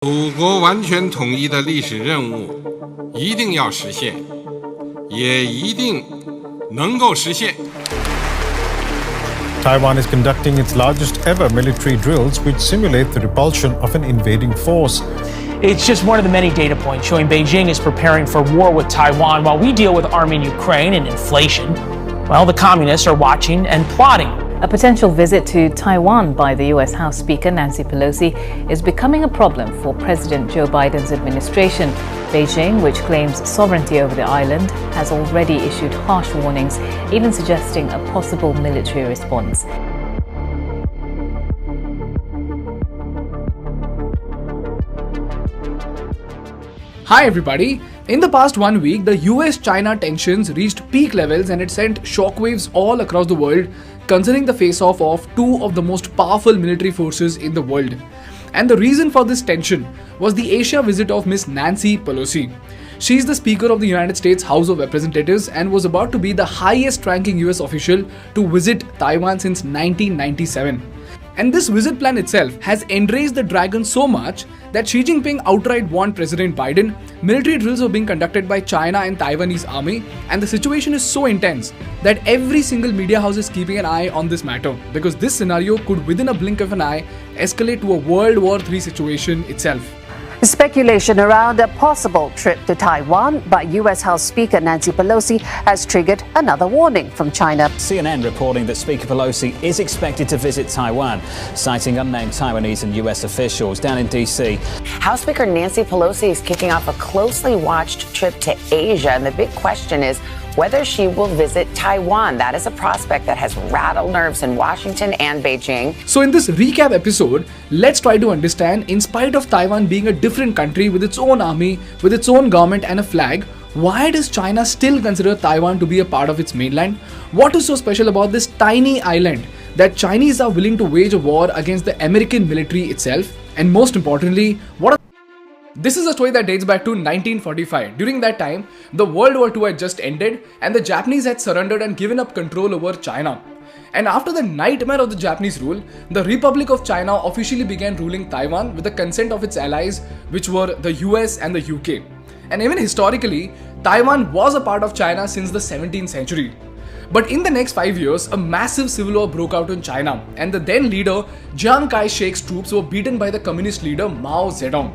祖国完全统一的历史任务一定要实现，也一定能够实现。 Taiwan is conducting its largest ever military drills which simulate the repulsion of an invading force. It's just one of the many data points showing Beijing is preparing for war with Taiwan while we deal with army in Ukraine and inflation. Well, the communists are watching and plotting. A potential visit to Taiwan by the US House Speaker Nancy Pelosi is becoming a problem for President Joe Biden's administration. Beijing, which claims sovereignty over the island, has already issued harsh warnings, even suggesting a possible military response. Hi everybody! In the past 1 week, the US-China tensions reached peak levels and it sent shockwaves all across the world, concerning the face-off of two of the most powerful military forces in the world. And the reason for this tension was the Asia visit of Miss Nancy Pelosi. She is the Speaker of the United States House of Representatives and was about to be the highest-ranking US official to visit Taiwan since 1997. And this visit plan itself has enraged the dragon so much that Xi Jinping outright warned President Biden. Military drills were being conducted by China and Taiwanese army, and the situation is so intense that every single media house is keeping an eye on this matter, because this scenario could within a blink of an eye escalate to a World War III situation itself. Speculation around a possible trip to Taiwan by U.S. House Speaker Nancy Pelosi has triggered another warning from China. CNN reporting that Speaker Pelosi is expected to visit Taiwan, citing unnamed Taiwanese and U.S. officials down in D.C. House Speaker Nancy Pelosi is kicking off a closely watched trip to Asia, and the big question is whether she will visit Taiwan. That is a prospect that has rattled nerves in Washington and Beijing. So in this recap episode, let's try to understand, in spite of Taiwan being a different country with its own army, with its own government and a flag, why does China still consider Taiwan to be a part of its mainland? What is so special about this tiny island that Chinese are willing to wage a war against the American military itself? And most importantly, this is a story that dates back to 1945. During that time, the World War II had just ended and the Japanese had surrendered and given up control over China. And after the nightmare of the Japanese rule, the Republic of China officially began ruling Taiwan with the consent of its allies, which were the US and the UK. And even historically, Taiwan was a part of China since the 17th century. But in the next 5 years, a massive civil war broke out in China, and the then leader Chiang Kai-shek's troops were beaten by the communist leader Mao Zedong.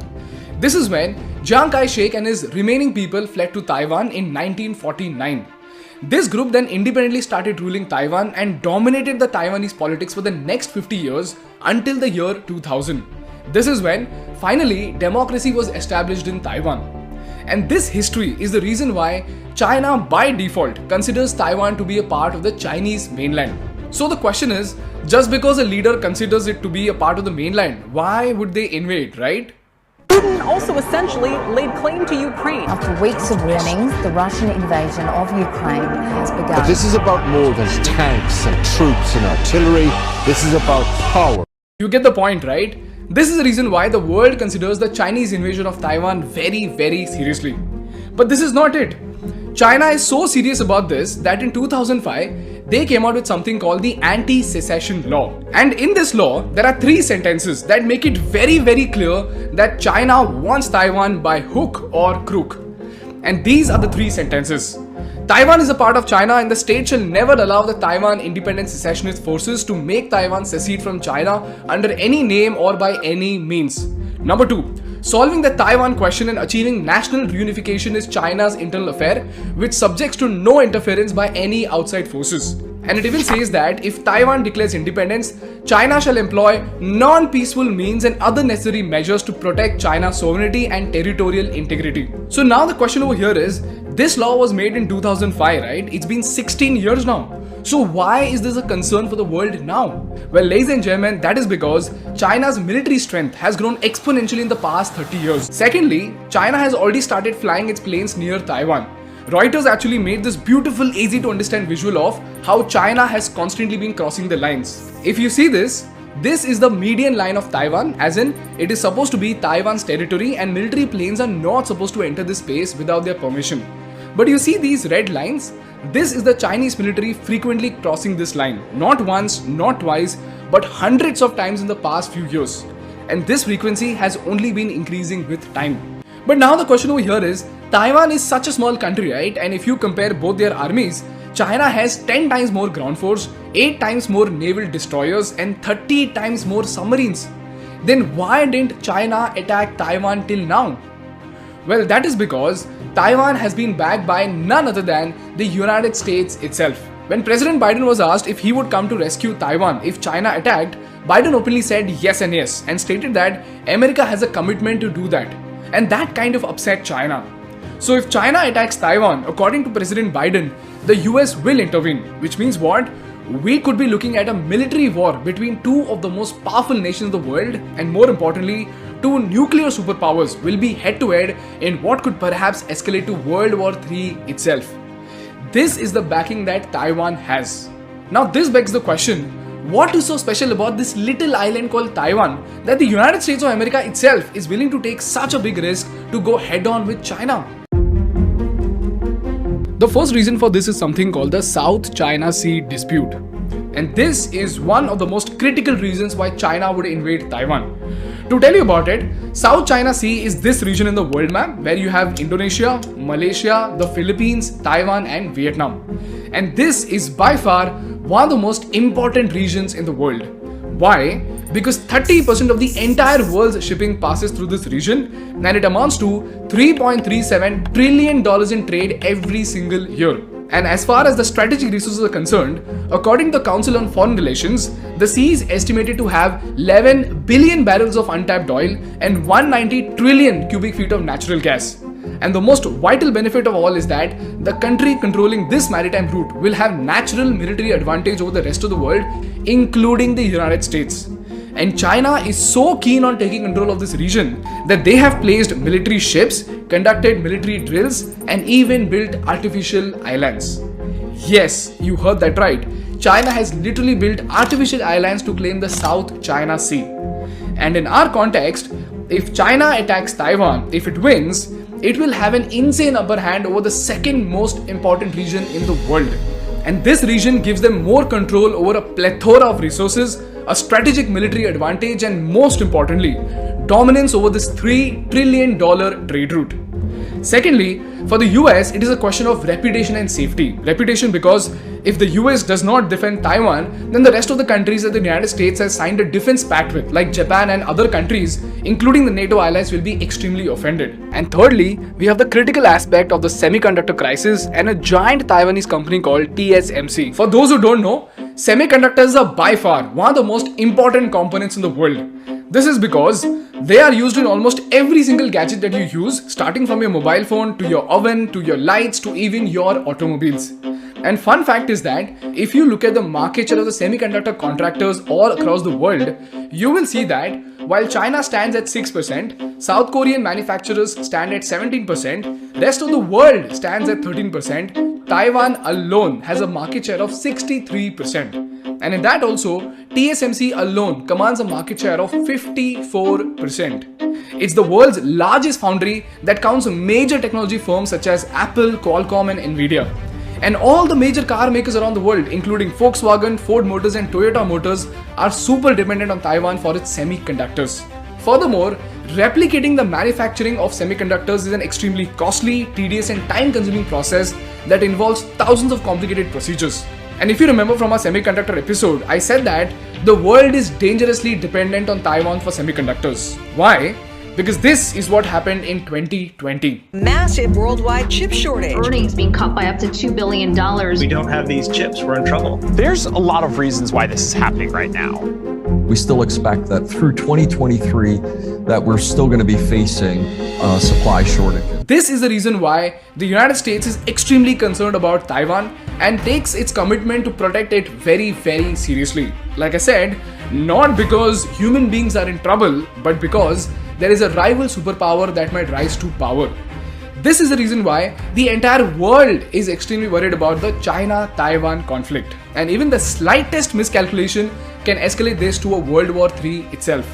This is when Chiang Kai-shek and his remaining people fled to Taiwan in 1949. This group then independently started ruling Taiwan and dominated the Taiwanese politics for the next 50 years until the year 2000. This is when, finally, democracy was established in Taiwan. And this history is the reason why China, by default, considers Taiwan to be a part of the Chinese mainland. So the question is, just because a leader considers it to be a part of the mainland, why would they invade, right? Putin also essentially laid claim to Ukraine. After weeks of warnings, the Russian invasion of Ukraine has begun. But this is about more than tanks and troops and artillery. This is about power. You get the point, right? This is the reason why the world considers the Chinese invasion of Taiwan very, very seriously. But this is not it. China is so serious about this that in 2005, they came out with something called the Anti-Secession Law. And in this law, there are 3 sentences that make it very, very clear that China wants Taiwan by hook or crook. And these are the 3 sentences. Taiwan is a part of China and the state shall never allow the Taiwan independent secessionist forces to make Taiwan secede from China under any name or by any means. Number 2. Solving the Taiwan question and achieving national reunification is China's internal affair, which subjects to no interference by any outside forces. And it even says that if Taiwan declares independence, China shall employ non-peaceful means and other necessary measures to protect China's sovereignty and territorial integrity. So now the question over here is, this law was made in 2005, right? It's been 16 years now. So why is this a concern for the world now? Well, ladies and gentlemen, that is because China's military strength has grown exponentially in the past 30 years. Secondly, China has already started flying its planes near Taiwan. Reuters actually made this beautiful, easy to understand visual of how China has constantly been crossing the lines. If you see this is the median line of Taiwan, as in it is supposed to be Taiwan's territory and military planes are not supposed to enter this space without their permission. But you see these red lines? This is the Chinese military frequently crossing this line. Not once, not twice, but hundreds of times in the past few years. and this frequency has only been increasing with time. But now the question over here is, Taiwan is such a small country, right? And if you compare both their armies, China has 10 times more ground force, 8 times more naval destroyers, and 30 times more submarines. Then why didn't China attack Taiwan till now? Well, that is because Taiwan has been backed by none other than the United States itself. When President Biden was asked if he would come to rescue Taiwan if China attacked, Biden openly said yes and yes and stated that America has a commitment to do that. And that kind of upset China. So if China attacks Taiwan, according to President Biden, the US will intervene, which means what? We could be looking at a military war between two of the most powerful nations of the world, and more importantly, two nuclear superpowers will be head to head in what could perhaps escalate to World War III itself. This is the backing that Taiwan has. Now this begs the question, what is so special about this little island called Taiwan that the United States of America itself is willing to take such a big risk to go head on with China? The first reason for this is something called the South China Sea dispute. And this is one of the most critical reasons why China would invade Taiwan. To tell you about it, South China Sea is this region in the world map where you have Indonesia, Malaysia, the Philippines, Taiwan and Vietnam. And this is by far one of the most important regions in the world. Why? Because 30% of the entire world's shipping passes through this region, and it amounts to $3.37 trillion in trade every single year. And as far as the strategic resources are concerned, according to the Council on Foreign Relations, the sea is estimated to have 11 billion barrels of untapped oil and 190 trillion cubic feet of natural gas. And the most vital benefit of all is that the country controlling this maritime route will have natural military advantage over the rest of the world, including the United States. And China is so keen on taking control of this region that they have placed military ships, conducted military drills, and even built artificial islands. Yes, you heard that right. China has literally built artificial islands to claim the South China Sea. And in our context, if China attacks Taiwan, if it wins, it will have an insane upper hand over the second most important region in the world. And this region gives them more control over a plethora of resources, a strategic military advantage, and most importantly, dominance over this $3 trillion trade route. Secondly, for the US, it is a question of reputation and safety. Reputation because if the US does not defend Taiwan, then the rest of the countries that the United States has signed a defense pact with, like Japan and other countries, including the NATO allies, will be extremely offended. And thirdly, we have the critical aspect of the semiconductor crisis and a giant Taiwanese company called TSMC. For those who don't know, semiconductors are by far one of the most important components in the world. This is because they are used in almost every single gadget that you use, starting from your mobile phone to your oven to your lights to even your automobiles. And fun fact is that if you look at the market share of the semiconductor contractors all across the world, you will see that while China stands at 6%, South Korean manufacturers stand at 17%, rest of the world stands at 13%, Taiwan alone has a market share of 63%. And in that also, TSMC alone commands a market share of 54%. It's the world's largest foundry that counts major technology firms such as Apple, Qualcomm and Nvidia. And all the major car makers around the world, including Volkswagen, Ford Motors and Toyota Motors, are super dependent on Taiwan for its semiconductors. Furthermore, replicating the manufacturing of semiconductors is an extremely costly, tedious and time-consuming process that involves thousands of complicated procedures. And if you remember from our semiconductor episode, I said that the world is dangerously dependent on Taiwan for semiconductors. Why? Because this is what happened in 2020. Massive worldwide chip shortage. Earnings being cut by up to $2 billion. We don't have these chips, we're in trouble. There's a lot of reasons why this is happening right now. We still expect that through 2023 that we're still going to be facing supply shortages. This is the reason why the United States is extremely concerned about Taiwan and takes its commitment to protect it very, very seriously. Like I said, not because human beings are in trouble, but because there is a rival superpower that might rise to power. This is the reason why the entire world is extremely worried about the China-Taiwan conflict. And even the slightest miscalculation can escalate this to a World War III itself.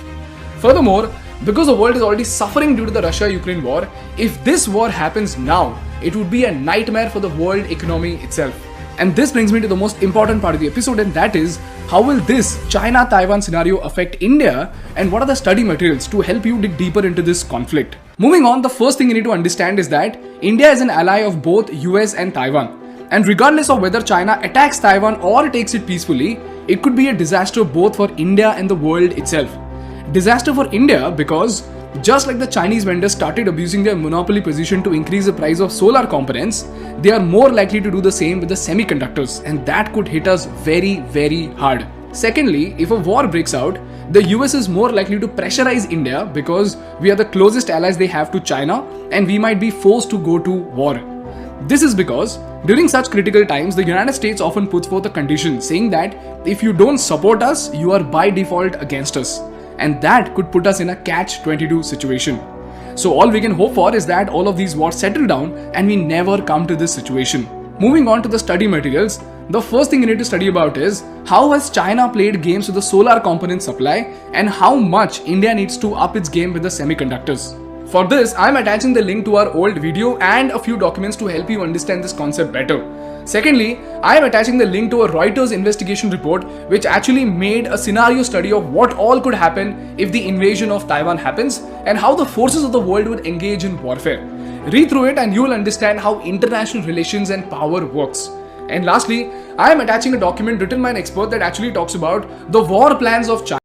Furthermore, because the world is already suffering due to the Russia-Ukraine war, if this war happens now, it would be a nightmare for the world economy itself. And this brings me to the most important part of the episode, and that is, how will this China-Taiwan scenario affect India, and what are the study materials to help you dig deeper into this conflict? Moving on, the first thing you need to understand is that India is an ally of both US and Taiwan. And regardless of whether China attacks Taiwan or takes it peacefully, it could be a disaster both for India and the world itself. Disaster for India because just like the Chinese vendors started abusing their monopoly position to increase the price of solar components, they are more likely to do the same with the semiconductors, and that could hit us very, very hard. Secondly, if a war breaks out, the US is more likely to pressurize India because we are the closest allies they have to China, and we might be forced to go to war. This is because during such critical times, the United States often puts forth a condition saying that if you don't support us, you are by default against us. And that could put us in a catch-22 situation. So all we can hope for is that all of these wars settle down and we never come to this situation. Moving on to the study materials, the first thing you need to study about is how has China played games with the solar component supply and how much India needs to up its game with the semiconductors. For this, I am attaching the link to our old video and a few documents to help you understand this concept better. Secondly, I am attaching the link to a Reuters investigation report which actually made a scenario study of what all could happen if the invasion of Taiwan happens and how the forces of the world would engage in warfare. Read through it and you will understand how international relations and power works. And lastly, I am attaching a document written by an expert that actually talks about the war plans of China.